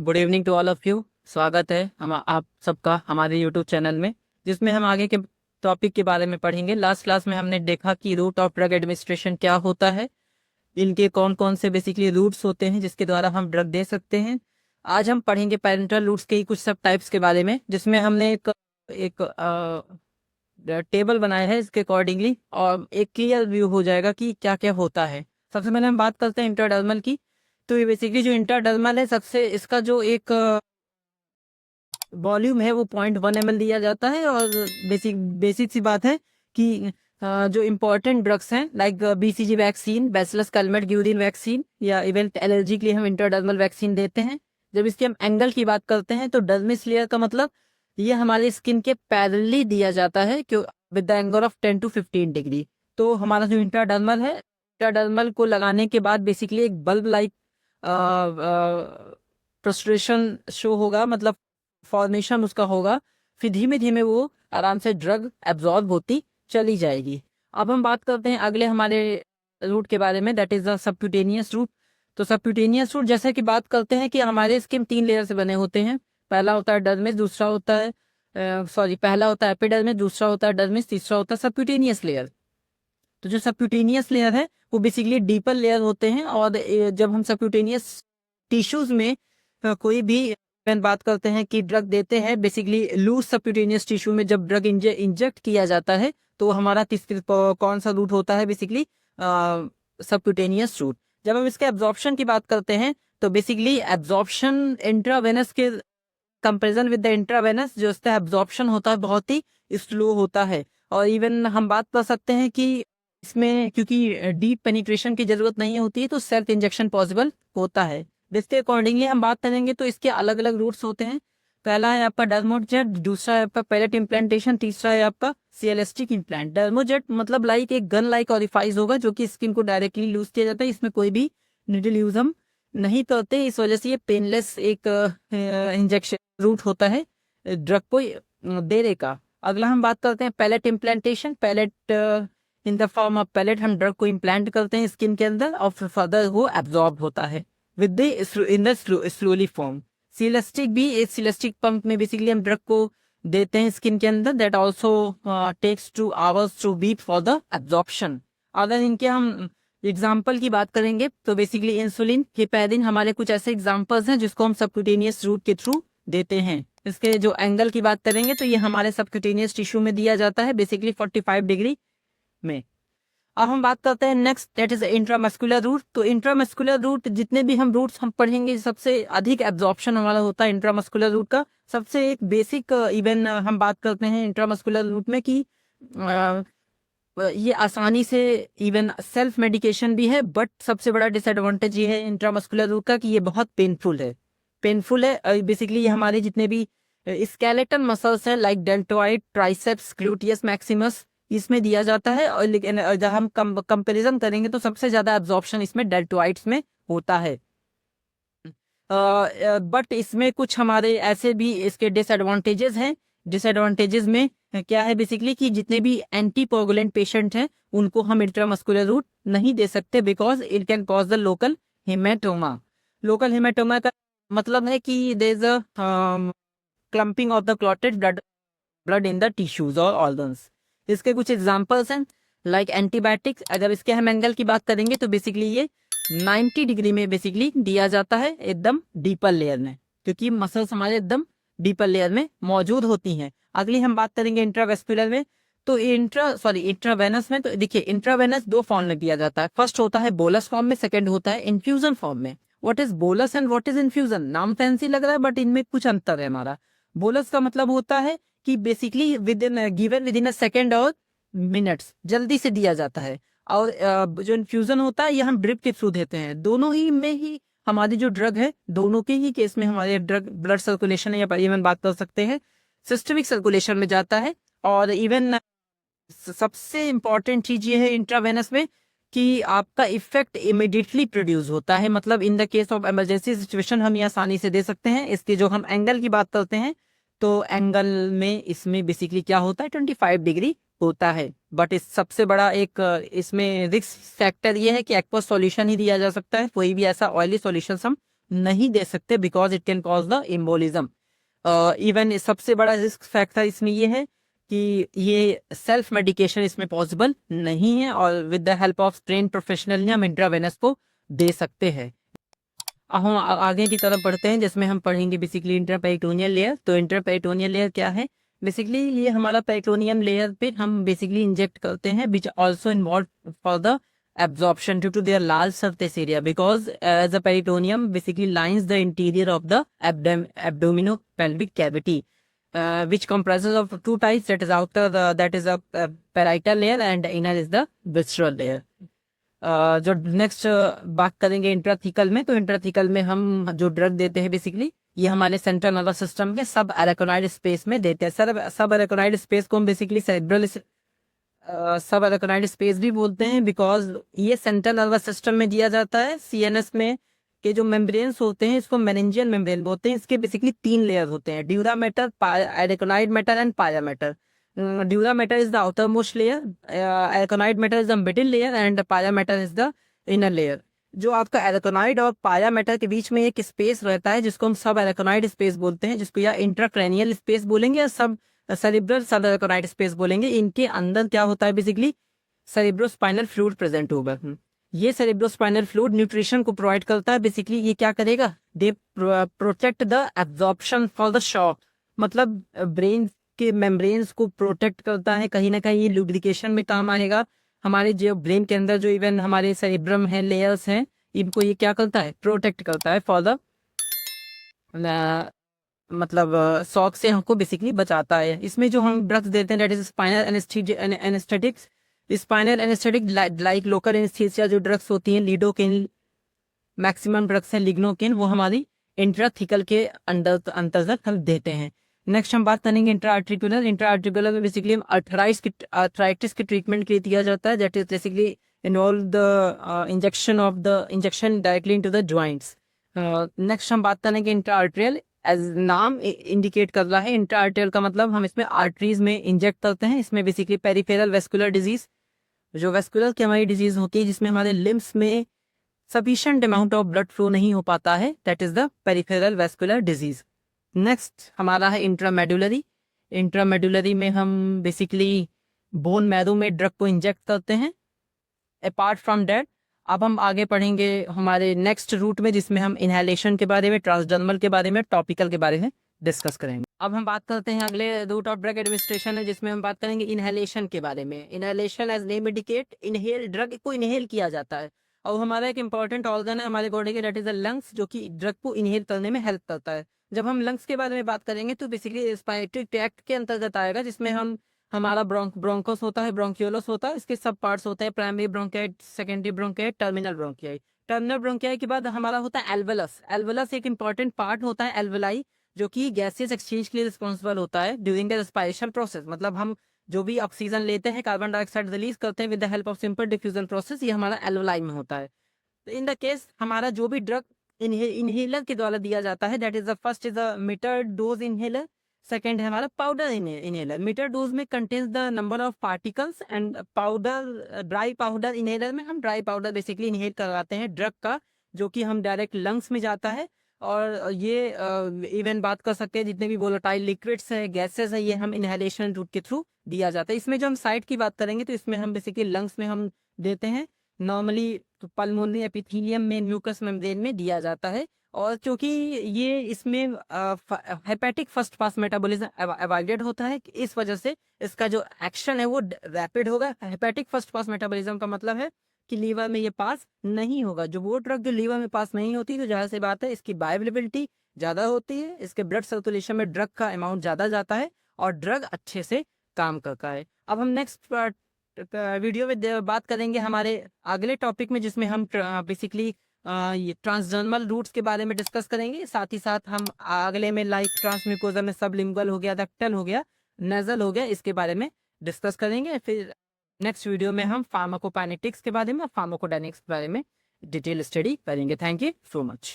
Good evening to all of you. स्वागत है आप सबका हमारे यूट्यूब चैनल में, जिसमें हम आगे के टॉपिक के बारे में पढ़ेंगे। लास्ट क्लास में हमने देखा कि रूट ऑफ ड्रग एडमिनिस्ट्रेशन क्या होता है, इनके कौन कौन से बेसिकली रूट्स होते हैं जिसके द्वारा हम ड्रग दे सकते हैं। आज हम पढ़ेंगे पैरेंटल रूट्स के ही कुछ सब टाइप्स के बारे में, जिसमें हमने एक टेबल बनाया है इसके अकॉर्डिंगली, और एक क्लियर व्यू हो जाएगा कि क्या क्या होता है। सबसे पहले हम बात करते हैं इंट्राडर्मल की। तो ये बेसिकली जो इंट्राडर्मल है, सबसे इसका जो एक वॉल्यूम है वो 0.1 ml दिया जाता है। और बेसिक सी बात है कि जो इम्पोर्टेंट ड्रग्स हैं like BCG vaccine, bacillus Calmette Guérin vaccine, या इवन एलर्जी के लिए हम इंट्राडर्मल वैक्सीन देते हैं। जब इसके हम एंगल की बात करते हैं तो डर्मिस लेयर का मतलब ये हमारे स्किन के पैरेलली दिया जाता है, क्यों, with the angle of 10 to 15 degree. तो हमारा जो इंट्राडर्मल है, इंट्राडर्मल को लगाने के बाद बेसिकली एक बल्ब लाइक फ्रस्ट्रेशन शो होगा, मतलब फॉर्मेशन उसका होगा। फिर धीमे धीमे वो आराम से ड्रग एब्जॉर्ब होती चली जाएगी। अब हम बात करते हैं अगले हमारे रूट के बारे में, that is the subcutaneous route. तो सबक्यूटेनियस रूट जैसे कि बात करते हैं कि हमारे स्किन 3 लेयर से बने होते हैं। पहला होता है डर्मिस, दूसरा होता है पहला होता है एपिडर्मिस, दूसरा होता है डर्मिस, तीसरा होता है सबक्यूटेनियस लेयर। तो जो सबक्यूटेनियस लेयर है वो बेसिकली डीपर लेयर होते हैं। और जब हम सबक्यूटेनियस टिश्यूज में कोई भी बात करते हैं कि ड्रग देते हैं, बेसिकली लूज सबक्यूटेनियस टिश्यू में जब ड्रग इंजेक्ट किया जाता है तो हमारा कौन सा रूट होता है, बेसिकली सबक्यूटेनियस रूट। जब हम इसके एब्जॉर्प्शन की बात करते हैं तो बेसिकली एब्जॉर्प्शन इंट्रावेनस के कंपेरिजन विद द इंट्रावेनस जो इसका एब्जॉर्प्शन होता है बहुत ही स्लो होता है। और इवन हम बात कर सकते हैं कि इसमें क्योंकि डीप पेनिट्रेशन की जरूरत नहीं होती है तो सेल्फ इंजेक्शन पॉसिबल होता है। जिसके अकॉर्डिंगली हम बात करेंगे तो इसके अलग अलग रूट्स होते हैं। पहला है आपका डर्मोजेट, दूसरा है आपका पैलेट इम्प्लांटेशन, तीसरा है आपका सियलिस्टिक इम्प्लांट। डर्मोजेट मतलब लाइक एक गन लाइक ऑरिफाइस होगा जो कि स्किन को डायरेक्टली लूज किया जाता है। इसमें कोई भी निडल यूज हम नहीं करते, इस वजह से ये पेनलेस एक इंजेक्शन रूट होता है ड्रग को देने का। अगला हम बात करते हैं pellet implantation. Pellet in the form of pellet हम ड्रग को इम्प्लांट करते हैं स्किन के अंदर और फिर फर्दर वो एब्जॉर्ब होता है with the in the slowly form. Silastic भी, एक सिलेस्टिक पंप में बेसिकली हम ड्रग को देते हैं स्किन के अंदर, that also takes 2 hours to beat for the absorption. अगर इनके हम एग्जाम्पल की बात करेंगे तो बेसिकली इंसुलिन, हेपेरिन हमारे कुछ ऐसे एग्जाम्पल्स हैं जिसको हम सबक्यूटेनियस रूट के थ्रू देते हैं। इसके जो एंगल की बात करेंगे तो ये हमारे सबक्यूटेनियस टिश्यू में दिया जाता है, बेसिकली 45 डिग्री में। अब हम बात करते हैं next, that is intramuscular route. तो इंट्रामस्कुलर रूट जितने भी हम रूट्स हम पढ़ेंगे सबसे अधिक एब्जॉर्प्शन हमारा होता है इंट्रामस्कुलर रूट का। सबसे एक बेसिक इवन हम बात करते हैं इंट्रामस्कुलर रूट में कि ये आसानी से इवन सेल्फ मेडिकेशन भी है, बट सबसे बड़ा डिसएडवांटेज ये है इंट्रामस्कुलर रूट का कि ये बहुत पेनफुल है। बेसिकली ये हमारे जितने भी स्केलेटन मसल्स हैं like deltoid, triceps, gluteus Maximus, इसमें दिया जाता है। और लेकिन जब हम कंपैरिजन करेंगे तो सबसे ज्यादा एब्जॉर्प्शन इसमें डेल्टोइड्स में होता है। बट इसमें कुछ हमारे ऐसे भी इसके डिसएडवांटेजेस हैं। डिसएडवांटेजेस में क्या है बेसिकली कि जितने भी एंटीकोगुलेंट पेशेंट हैं उनको हम इंट्रामस्कुलर रूट नहीं दे सकते, because it can cause the local haematoma. Local haematoma का मतलब है कि there is a clumping of the clotted blood in the tissues और ऑर्गन्स। इसके कुछ एग्जांपल्स हैं लाइक एंटीबायोटिक्स। अगर इसके हम एंगल की बात करेंगे तो बेसिकली ये 90 डिग्री में बेसिकली दिया जाता है, एकदम डीपर लेयर में, क्योंकि मसल्स हमारे एकदम डीपर लेयर में मौजूद होती हैं। अगली हम बात करेंगे इंट्रावेस्कुलर में। तो इंट्रावेनस में तो देखिए इंट्रावेनस 2 फॉर्म में दिया जाता है। फर्स्ट होता है बोलस फॉर्म में, सेकंड होता है इन्फ्यूजन फॉर्म में। What is bolus and what is infusion? नाम फैंसी लग रहा है बट इनमें कुछ अंतर है हमारा। बोलस का मतलब होता है कि basically with in a second और मिनट्स जल्दी से दिया जाता है। और जो इन्फ्यूजन होता है ये हम ड्रिप के थ्रू देते हैं। दोनों ही में ही हमारी जो ड्रग है, दोनों के ही केस में हमारे ड्रग ब्लड सर्कुलेशन या इवन बात कर सकते हैं सिस्टमिक सर्कुलेशन में जाता है। और इवन सबसे इंपॉर्टेंट चीज ये है इंट्रावेनस में कि आपका इफेक्ट इमिडिएटली प्रोड्यूस होता है, मतलब in the case of emergency situation हम ये आसानी से दे सकते हैं। इसकी जो हम एंगल की बात करते हैं तो एंगल में इसमें बेसिकली क्या होता है 25 डिग्री होता है। बट इस सबसे बड़ा एक इसमें रिस्क फैक्टर ये है कि एक्वस सॉल्यूशन ही दिया जा सकता है, कोई भी ऐसा ऑयली सॉल्यूशन हम नहीं दे सकते because it can cause the embolism. Even सबसे बड़ा रिस्क फैक्टर इसमें ये है कि ये सेल्फ मेडिकेशन इसमें पॉसिबल नहीं है और with the help of train professional हम इंट्रावेनस को दे सकते हैं। अब हम आगे की तरफ बढ़ते हैं जिसमें हम पढ़ेंगे बेसिकली इंट्रापेरिटोनियल लेयर। तो इंट्रापेरिटोनियल लेयर क्या है? बेसिकली ये हमारा पेरिटोनियम लेयर पे हम बेसिकली इंजेक्ट करते हैं which also involve for the absorption due to their large surface area because the peritoneum basically lines the interior of the abdominopelvic cavity which comprises of two types, that is outer that is a parietal layer and inner is the visceral layer. जो next बात करेंगे intrathecal में, तो intrathecal में हम जो drug देते हैं बेसिकली ये हमारे सेंट्रल नर्वस सिस्टम के सब अरेकोनाइड स्पेस में देते हैं। सब अरेकोनाइड स्पेस को हम बेसिकली सेरेब्रल सब अरेकोनाइड स्पेस भी बोलते हैं बिकॉज ये सेंट्रल नर्वस सिस्टम में दिया जाता है। सीएनएस में के जो मेम्ब्रेन्स होते हैं इसको मेनिंजियल मेम्ब्रेन बोलते हैं। इसके बेसिकली 3 लेयर होते हैं, dura mater, arachnoid mater and pia mater. Dura mater is the outermost layer, arachnoid mater is the middle layer and pia mater is the inner layer. जो आपका अरेकोनाइड और पाया matter के बीच में एक स्पेस रहता है जिसको हम सब अरेकोनाइड स्पेस बोलते हैं, जिसको या इंट्राक्रैनियल स्पेस बोलेंगे या सब सेरिब्रल सब अरेकोनाइड स्पेस बोलेंगे। इनके अंदर क्या होता है बेसिकली सेरिब्रोस्पाइनल फ्लूइड प्रेजेंट होगा। ये सेरिब्रोस्पाइनल फ्लूइड न्यूट्रिशन को प्रोवाइड करता है। बेसिकली ये क्या करेगा? They protect the absorption for the shock, मतलब ब्रेन के मेम्ब्रेन्स को प्रोटेक्ट करता है। कहीं ना कहीं ये लुब्रिकेशन में काम आएगा। हमारे जो ब्रेन के अंदर जो इवन हमारे सेरिब्रम है, लेयर्स हैं, इनको ये क्या करता है? प्रोटेक्ट करता है फॉर द मतलब शॉक से हमको बेसिकली बचाता है। इसमें जो हम ड्रग्स देते हैं that is spinal anaesthetics. Spinal anaesthetic like local anaesthesia जो ड्रग्स होती हैं, लीडोकेन, मैक्सिमम ड्रग्स हैं लिग्नोकेन, वो हमारी इंट्राथिकल के अंतर्गत हम देते हैं। नेक्स्ट हम बात करेंगे इंट्राआर्टिकुलर। इंट्राआर्टिकुलर में बेसिकली हम आर्थराइटिस की ट्रीटमेंट के लिए दिया जाता है। That is basically involve the injection directly into the joints. Next हम बात करेंगे इंट्राआर्टेरियल। एज नाम इंडिकेट कर रहा है, इंट्राआर्टेरियल का मतलब हम इसमें आर्टरीज में इंजेक्ट करते हैं। इसमें बेसिकली पेरिफेरल वेस्कुलर डिजीज, जो वेस्कुलर की हमारी डिजीज होती है जिसमें हमारे लिम्स में sufficient amount of blood flow नहीं हो पाता है, that is the peripheral vascular disease. Next हमारा है इंट्रामेडुलरी। इंट्रामेडुलरी में हम बेसिकली बोन मैरो में ड्रग को इंजेक्ट करते हैं। अपार्ट फ्रॉम दैट अब हम आगे पढ़ेंगे हमारे नेक्स्ट रूट में जिसमें हम इनहेलेशन के बारे में, ट्रांसडर्मल के बारे में, टॉपिकल के बारे में डिस्कस करेंगे। अब हम बात करते हैं अगले रूट ऑफ ड्रग एडमिनिस्ट्रेशन है जिसमें हम बात करेंगे इनहेलेशन के बारे में। Inhalation as name indicate, inhale drug को इनहेल किया जाता है और हमारा एक इंपॉर्टेंट ऑर्गन है हमारे बॉडी के, दैट इज द लंग्स, जो कि ड्रग को इनहेल करने में हेल्प करता है। जब हम लंग्स के बारे में बात करेंगे तो बेसिकली रेस्पिरेटरी ट्रैक्ट के अंतर्गत आएगा जिसमें हम हमारा ब्रोंकोस होता है, ब्रोंक्यूलस होता है, इसके सब पार्ट्स होते हैं, प्राइमरी ब्रोंकाइट, सेकेंडरी ब्रोंकाइट, टर्मिनल ब्रोंकियाई। टर्मिनल ब्रोंकियाई के बाद हमारा होता है एल्वेलस। एल्वेलस एक इंपॉर्टेंट पार्ट होता है एल्वेलाई, जो कि गैसेस एक्सचेंज के लिए रिस्पॉन्सिबल होता है ड्यूरिंग द रेस्पिरेशन प्रोसेस। मतलब हम जो भी ऑक्सीजन लेते हैं, कार्बन डाइऑक्साइड रिलीज करते हैं with the help of simple diffusion process, ये हमारा एल्वेलाई में होता है। तो इन द केस हमारा जो भी ड्रग इनहेलर के द्वारा दिया जाता है, that is the first is the meter dose inhaler, second है हमारा पाउडर इनहेलर। मीटर डोज में contains the number of particles and powder, dry powder inhaler में हम ड्राई पाउडर बेसिकली इनहेल करवाते हैं ड्रग का, जो कि हम डायरेक्ट लंग्स में जाता है। और ये इवन बात कर सकते हैं जितने भी वोलेटाइल लिक्विड्स है, गैसेस है, ये हम इनहेलेशन रूट के थ्रू दिया जाता है। इसमें जो हम साइट की बात करेंगे तो इसमें हम बेसिकली लंग्स में हम देते हैं, नॉर्मली तो पल्मोनरी एपिथेलियम में, म्यूकस मेम्ब्रेन में दिया जाता है। और क्योंकि ये इसमें hepatic first pass metabolism avoided होता है, इस वजह से इसका जो एक्शन है वो रैपिड होगा। हेपेटिक फर्स्ट पास मेटाबॉलिज्म का मतलब है कि लीवर में ये पास नहीं होगा। जो वो ड्रग जो लीवर में पास नहीं होती तो जाहिर सी बात है इसकी बायोअवेलेबिलिटी ज़्यादा होती है, इसके ब्लड सर्कुलेशन में ड्रग का अमाउंट ज़्यादा जाता है और ड्रग अच्छे से काम करता है। अब हम नेक्स्ट वीडियो में बात करेंगे हमारे अगले टॉपिक में जिसमें हम बेसिकली ये ट्रांसडर्मल रूट्स के बारे में डिस्कस करेंगे। साथ ही साथ हम अगले में लाइक ट्रांसम्यूकोसा में सबलिंगुअल हो गया, रेक्टल हो गया, नेजल हो गया, इसके बारे में डिस्कस करेंगे। फिर नेक्स्ट वीडियो में हम फार्माकोकाइनेटिक्स के बारे में, फार्माकोडायनेमिक्स के बारे में डिटेल स्टडी करेंगे। Thank you so much.